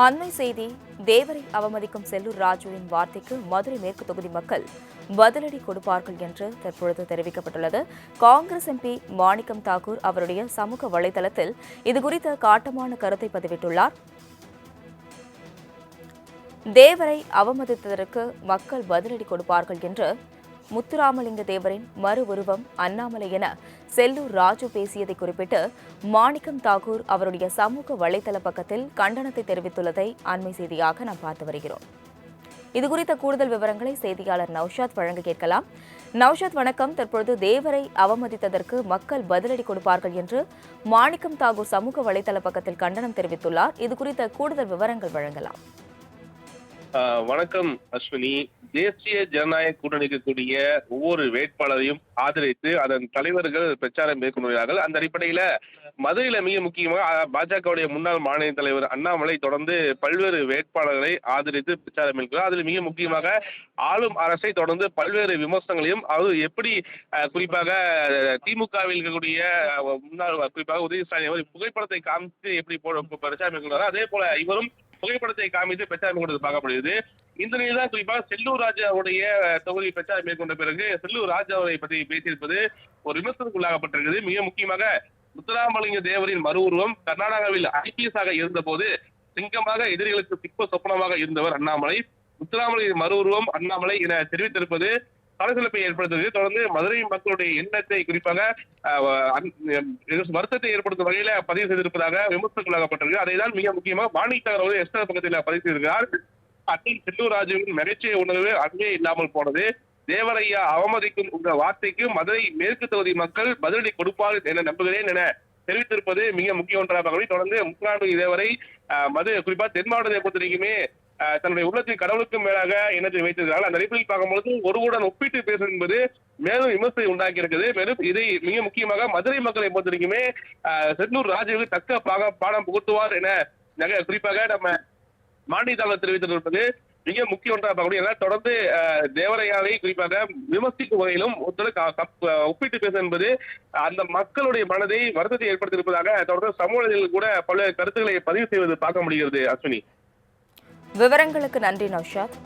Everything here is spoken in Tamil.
அண்மை செய்தி. தேவரை அவமதிக்கும் செல்லூர் ராஜுவின் வார்த்தைக்கு மதுரை மேற்கு தொகுதி மக்கள் பதிலடி கொடுப்பார்கள் என்று தற்பொழுது தெரிவிக்கப்பட்டுள்ளது. காங்கிரஸ் எம்பி மாணிக்கம் தாக்கூர் அவருடைய சமூக வலைதளத்தில் இதுகுறித்த காட்டமான கருத்தை பதிவிட்டுள்ளார். தேவரை அவமதித்ததற்கு மக்கள் பதிலடி கொடுப்பார்கள் என்று முத்துராமலிங்க தேவரின் மறு உருவம் அண்ணாமலை என செல்லூர் ராஜு பேசியதை குறிப்பிட்டு மாணிக்கம் தாக்கூர் அவருடைய சமூக வலைதள பக்கத்தில் கண்டனத்தை தெரிவித்துள்ளதை அண்மை செய்தியாக நாம் பார்த்து வருகிறோம். இதுகுறித்த கூடுதல் விவரங்களை செய்தியாளர் நௌஷாத் வழங்க கேட்கலாம். நௌஷாத் வணக்கம். தற்பொழுது தேவரை அவமதித்ததற்கு மக்கள் பதிலடி கொடுப்பார்கள் என்று மாணிக்கம் தாக்கூர் சமூக வலைதள பக்கத்தில் கண்டனம் தெரிவித்துள்ளார். இதுகுறித்த கூடுதல் விவரங்கள் வழங்கலாம். வணக்கம் அஸ்வினி. தேசிய ஜனநாயக கூட்டணிக்கு கூடிய ஒவ்வொரு வேட்பாளரையும் ஆதரித்து அதன் தலைவர்கள் பிரச்சாரம் மேற்கொள்கிறார்கள். அந்த அடிப்படையில மதுரையில மிக முக்கியமாக பாஜகவுடைய முன்னாள் மாநில தலைவர் அண்ணாமலை தொடர்ந்து பல்வேறு வேட்பாளர்களை ஆதரித்து பிரச்சாரம் மேற்கொள்கிறார். அதில் மிக முக்கியமாக ஆளும் அரசை தொடர்ந்து பல்வேறு விமர்சனங்களையும் அது எப்படி குறிப்பாக திமுகவில் இருக்கக்கூடிய முன்னாள் குறிப்பாக உதயநிதி புகைப்படத்தை காமித்து எப்படி பிரச்சாரம் மேற்கொள்கிறார், அதே போல இவரும் புகைப்படத்தை காமித்து பிரச்சாரம் மேற்கொண்டது பார்க்கப்படுகிறது. இந்த நிலையில் தான் குறிப்பாக செல்லூர் ராஜு அவருடைய தொகுதி பிரச்சாரம் மேற்கொண்ட பிறகு செல்லூர் ராஜு அவரை பற்றி பேசியிருப்பது ஒரு விமர்சனத்துக்குள்ளாகப்பட்டிருக்கிறது. மிக முக்கியமாக முத்துராமலிங்க தேவரின் மறு உருவம் கர்நாடகாவில் IPS ஆக இருந்த போது சிங்கமாக எதிரிகளுக்கு சிப்ப சொப்பனமாக இருந்தவர் அண்ணாமலை. முத்துராமலிங்க மறு உருவம் அண்ணாமலை என தெரிவித்திருப்பது சலசலப்பை ஏற்படுத்துவது. தொடர்ந்து மதுரை மக்களுடைய எண்ணத்தை குறிப்பாக வருத்தத்தை ஏற்படுத்தும் வகையில பதிவு செய்திருப்பதாக விமர்சனங்களாகப்பட்டிருக்கு. அதைதான் மிக முக்கியமாக மாணிக்கர் எஸ்டர் பக்கத்தில் பதிவு செய்திருக்கிறார். அண்ணன் செல்லூர் ராஜுவின் நகைச்சுவை உணர்வு அங்கே இல்லாமல் போனது. தேவரையா அவமதிக்கும் இந்த வார்த்தைக்கு மதுரை மேற்கு தொகுதி மக்கள் பதிலடி கொடுப்பார்கள் என நம்புகிறேன் என தெரிவித்திருப்பது மிக முக்கிய ஒன்றாக. தொடர்ந்து முத்துராமலிங்க தேவரை குறிப்பாக தென் மாவட்டத்தை பொறுத்தவரைக்குமே தன்னுடைய உள்ளத்தில் கடவுளுக்கும் மேலாக எண்ணத்தை வைத்திருக்கிறார்கள். அந்த அடிப்படையில் பார்க்கும்போது ஒருவருடன் ஒப்பிட்டு பேசுவது என்பது மேலும் விமர்சனை உண்டாக்கி இருக்குது. மேலும் இதை மிக முக்கியமாக மதுரை மக்களை பொறுத்தவரைக்குமே செல்லூர் ராஜுவுக்கு தக்க பாடம் புகுத்துவார் என குறிப்பாக நம்ம மாநில தெரிவித்திருப்பது மிக முக்கிய ஒன்றாக பார்க்கக்கூடிய. தொடர்ந்து தேவரையாவை குறிப்பாக விமர்சிக்கும் வகையிலும் ஒப்பிட்டு பேச என்பது அந்த மக்களுடைய மனதை வருத்தத்தை ஏற்படுத்தியிருப்பதாக தொடர்ந்து சமூகத்தில் கூட பல்வேறு கருத்துக்களை பதிவு செய்வது பார்க்க முடிகிறது. அஸ்வினி, விவரங்களுக்கு நன்றி நௌஷாத்.